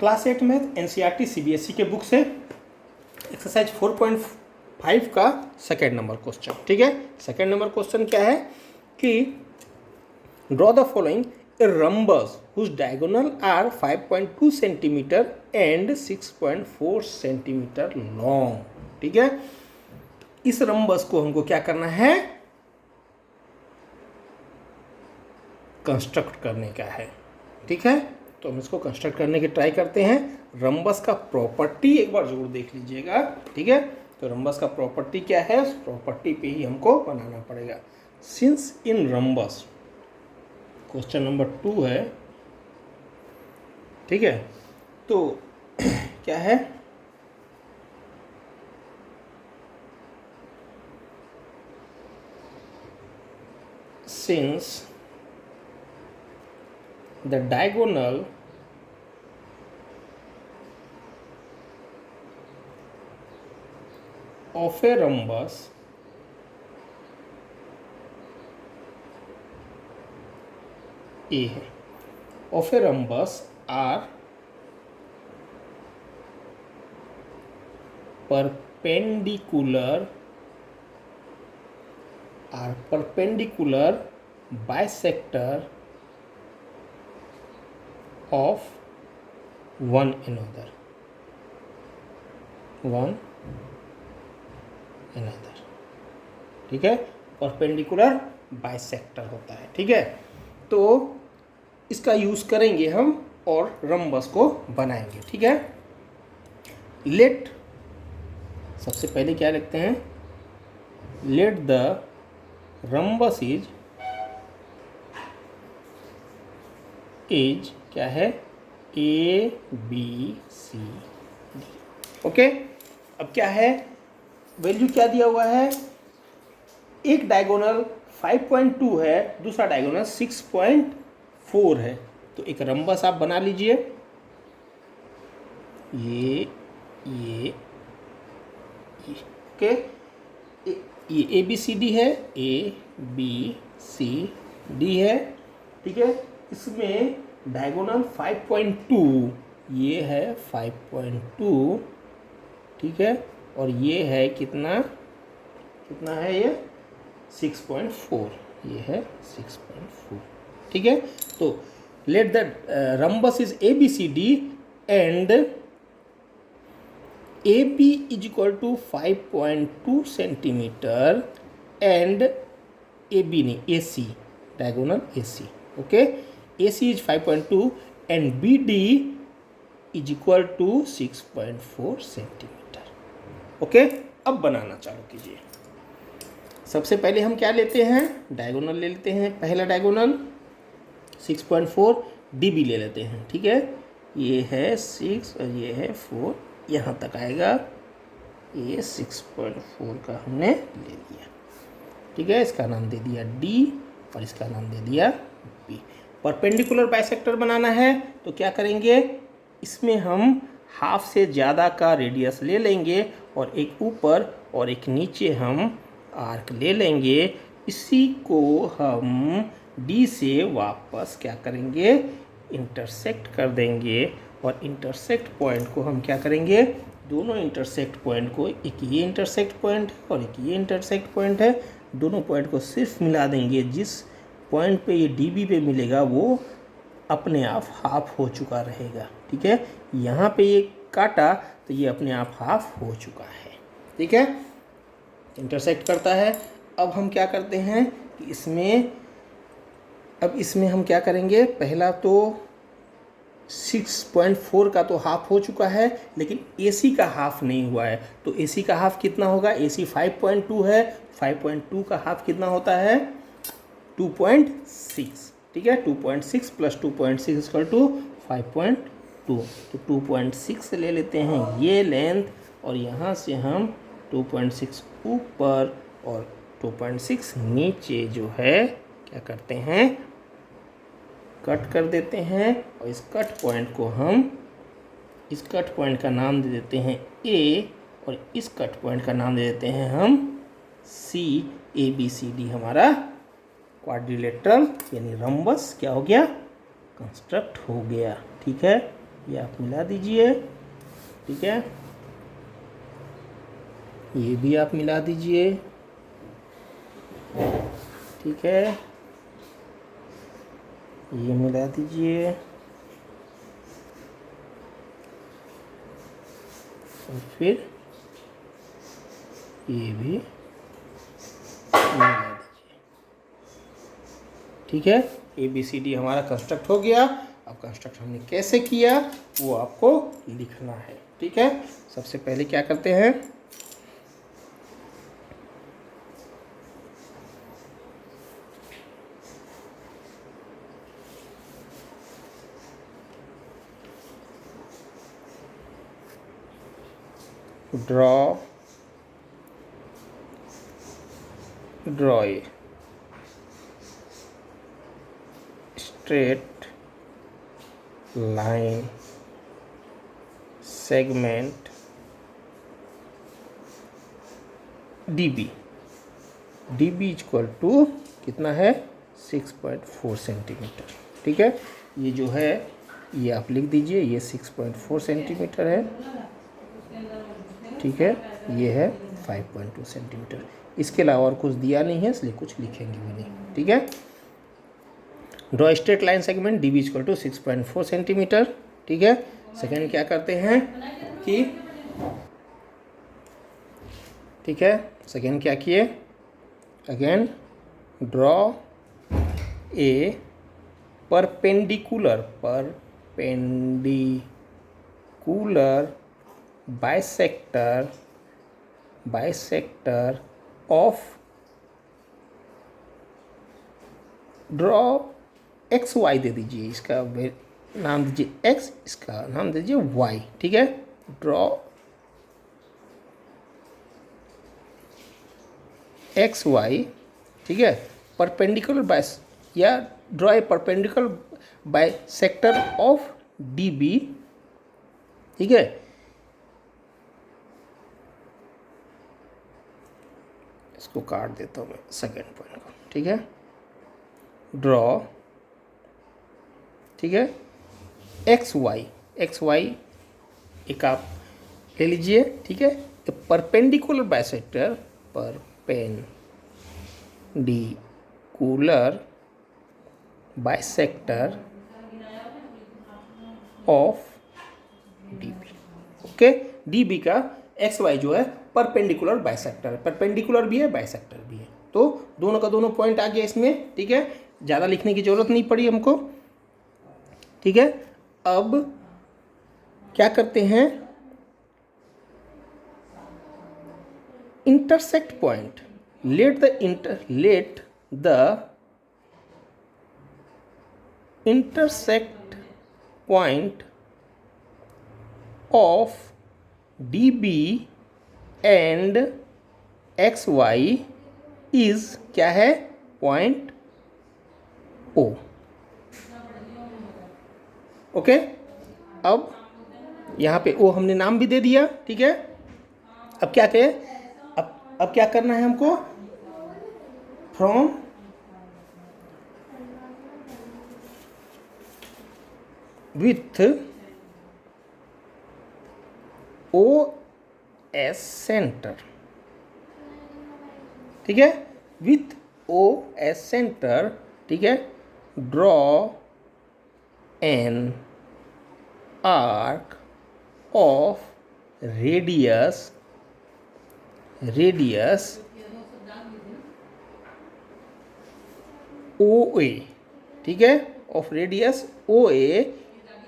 Class 8 math NCERT CBSE के book से exercise 4.5 का सेकेंड नंबर क्वेश्चन। ठीक है, सेकेंड नंबर क्वेश्चन क्या है कि draw the following a rhombus whose diagonal are 5.2 centimetre and 6.4 centimetre long. ठीक है, इस रम्बस को हमको क्या करना है, कंस्ट्रक्ट करने का है। ठीक है, तो हम इसको कंस्ट्रक्ट करने की ट्राई करते हैं। रम्बस का प्रॉपर्टी एक बार जरूर देख लीजिएगा। ठीक है, तो रम्बस का प्रॉपर्टी क्या है, उस प्रॉपर्टी पे ही हमको बनाना पड़ेगा। Since in rhombus, question number 2 है। ठीक है, तो क्या है, since the diagonal of a rhombus A है, of a rhombus are perpendicular bisector of one another। ठीक है, परपेंडिकुलर बाइसेक्टर होता है। ठीक है, तो इसका यूज करेंगे हम और रम्बस को बनाएंगे। ठीक है, लेट, सबसे पहले क्या लिखते हैं, लेट द रम्बस इज क्या है, A B C D. Okay, अब क्या है, वैल्यू क्या दिया हुआ है, एक डायगोनल 5.2 है, दूसरा डायगोनल 6.4 है। तो एक रम्बस आप बना लीजिए, ये ओके, ये ए बी सी डी है, ए बी सी डी है। ठीक है, इसमें डायगोनल 5.2, ये है 5.2। ठीक है, और ये है कितना है, ये 6.4, ये है 6.4। ठीक है, तो let the rhombus is A B C D and A B is equal to 5.2 centimetre and A B नहीं, A C, diagonal A C. Okay, A C is 5.2 and B D is equal to 6.4 centimetre. Okay, अब बनाना चालू कीजिए। सबसे पहले हम क्या लेते हैं, डायगोनल ले लेते हैं। पहला डायगोनल 6.4, डी बी ले लेते हैं। ठीक है, ये है 6 और ये है 4, यहाँ तक आएगा, ये 6.4 का हमने ले लिया। ठीक है, इसका नाम दे दिया डी और इसका नाम दे दिया बी। परपेंडिकुलर बाइसेक्टर बनाना है तो क्या करेंगे, इसमें हम हाफ से ज़्यादा का रेडियस ले लेंगे और एक ऊपर और एक नीचे हम आर्क ले लेंगे। इसी को हम डी से वापस क्या करेंगे, इंटरसेक्ट कर देंगे और इंटरसेक्ट पॉइंट को हम क्या करेंगे, दोनों इंटरसेक्ट पॉइंट को, एक ये इंटरसेक्ट पॉइंट और एक ये इंटरसेक्ट पॉइंट है, दोनों पॉइंट को सिर्फ मिला देंगे। जिस पॉइंट पे ये डीबी पे मिलेगा वो अपने आप हाफ हो चुका रहेगा। ठीक है, यहाँ पे ये काटा तो ये अपने आप हाफ हो चुका है। ठीक है, इंटरसेक्ट करता है। अब हम क्या करते हैं कि इसमें हम क्या करेंगे, पहला तो 6.4 का तो हाफ हो चुका है, लेकिन AC का हाफ नहीं हुआ है। तो AC का हाफ कितना होगा, AC 5.2 है, 5.2 का हाफ कितना होता है, 2.6। ठीक है, 2.6 प्लस 2.6 इक्वल टू 5.2। तो 2.6 ले लेते हैं ये लेंथ और यहाँ से हम 2.6 ऊपर और 2.6 नीचे जो है क्या करते हैं, कट कर देते हैं। और इस कट पॉइंट को हम, इस कट पॉइंट का नाम दे देते हैं A और इस कट पॉइंट का नाम दे देते हैं हम C। A B C D हमारा क्वाड्रिलेटरल यानी रम्बस क्या हो गया, कंस्ट्रक्ट हो गया। ठीक है, ये आप मिला दीजिए, ठीक है। ये भी आप मिला दीजिए, ठीक है। ये मिला दीजिए और फिर ये भी मिला दीजिए, ठीक है। ABCD हमारा कंस्ट्रक्ट हो गया। अब कंस्ट्रक्ट हमने कैसे किया वो आपको लिखना है, ठीक है। सबसे पहले क्या करते हैं, draw a straight line segment DB equal to कितना है 6.4 सेंटीमीटर, ठीक है। ये जो है ये आप लिख दीजिए, ये 6.4 सेंटीमीटर है, ठीक है। ये है 5.2 सेंटीमीटर। इसके अलावा और कुछ दिया नहीं है इसलिए कुछ लिखेंगे भी नहीं, ठीक है। Draw straight line segment DB equal to 6.4 centimetre, ठीक है। सेकेंड क्या करते हैं कि, ठीक है, सेकेंड क्या किए, again draw a perpendicular bisector of, draw XY दे दीजिए, इसका नाम दीजिए X, इसका नाम दीजिए Y, ठीक है। ड्रॉ XY, ठीक है, परपेंडिकुलर बाइस या draw a perpendicular bisector of DB, ठीक है। इसको काट देता हूँ मैं सेकेंड पॉइंट को, ठीक है। ड्रॉ, ठीक है, XY एक आप ले लीजिए, ठीक है। Perpendicular bisector of DB, okay. DB का XY जो है परपेंडिकुलर बाइसेक्टर, परपेंडिकुलर भी है बाइसेक्टर भी है, तो दोनों का दोनों पॉइंट आ गया इसमें, ठीक है। ज़्यादा लिखने की जरूरत नहीं पड़ी हमको, ठीक है। अब क्या करते हैं, intersect point, let the intersect point of DB and XY is क्या है, पॉइंट O, ओके। अब यहाँ पे O हमने नाम भी दे दिया, ठीक है। अब क्या करें, अब क्या करना है हमको, फ्रॉम विथ OS सेंटर, ठीक है, विथ OS सेंटर, ठीक है। Draw an arc of radius OA, ठीक है, of radius OA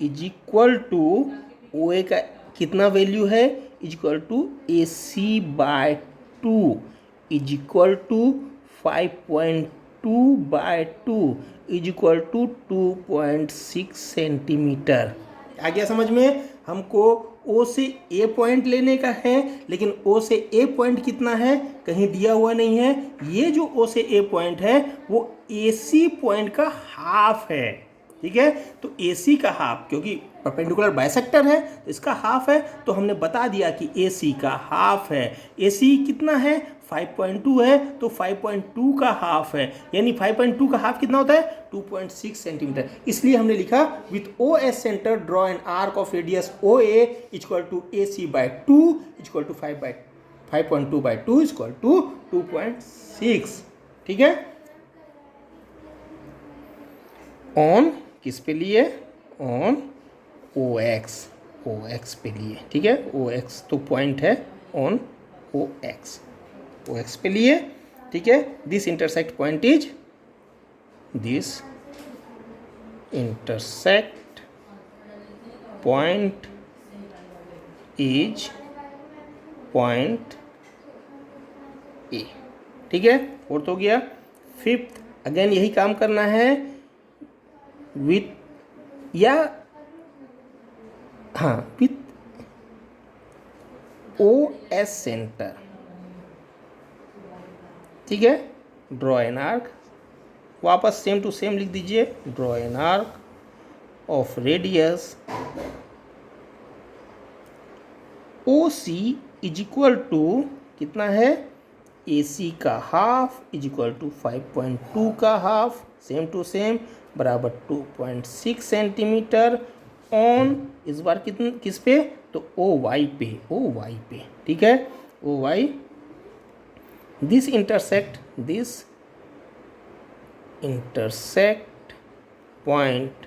is equal to, OA का कितना वैल्यू है, is equal to AC/2 is equal to 5.2/2 is equal to 2.6 centimetre. आ गया समझ में। हमको O से A पॉइंट लेने का है, लेकिन O से A पॉइंट कितना है कहीं दिया हुआ नहीं है। ये जो O से A पॉइंट है वो AC पॉइंट का हाफ है, ठीक है। तो AC का हाफ, क्योंकि परपेंडिकुलर बाइसेक्टर है तो इसका हाफ है, तो हमने बता दिया कि AC का हाफ है। AC कितना है 5.2 है, तो 5.2 का हाफ है, यानी 5.2 का हाफ कितना होता है 2.6 सेंटीमीटर। इसलिए हमने लिखा with OS centre draw an arc of radius OA equal to AC by 2 equal to 5.2 by 2 equal to 2.6। ठीक है, ऑन किस पे लिए, ऑन OX पे लिए। ठीक है, OX तो पॉइंट है ऑन OX पे लिए। ठीक है, this intersect point is, this intersect point is point A. ठीक है, फोर्थ हो गया। फिफ्थ अगेन यही काम करना है विथ या हाँ विथ OS सेंटर। ठीक है, ड्रॉ एन आर्क, वापस सेम टू सेम लिख दीजिए, draw an arc of radius OC is equal to कितना है AC का हाफ इज इक्वल टू 5.2 का हाफ, सेम टू सेम बराबर 2.6 सेंटीमीटर ऑन, इस बार किस पे तो OY पे। ठीक है, OY, this intersect point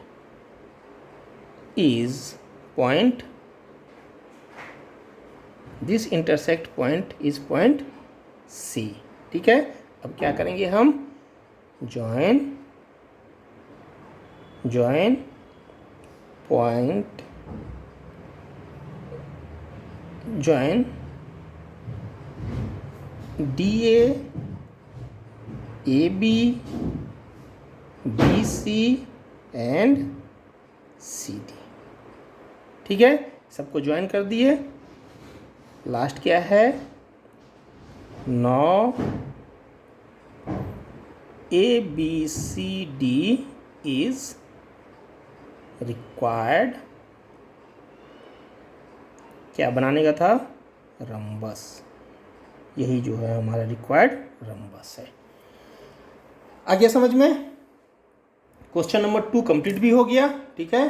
is point, this intersect point is point C। ठीक है, अब क्या करेंगे हम, join point, join DA AB BC and CD। ठीक है, सबको ज्वाइन कर दिए। लास्ट क्या है, now ABCD is required, क्या बनाने का था, रंबस। यही जो है हमारा रिक्वायर्ड रंबस है। आ गया समझ में? क्वेश्चन नंबर 2 कंप्लीट भी हो गया। ठीक है,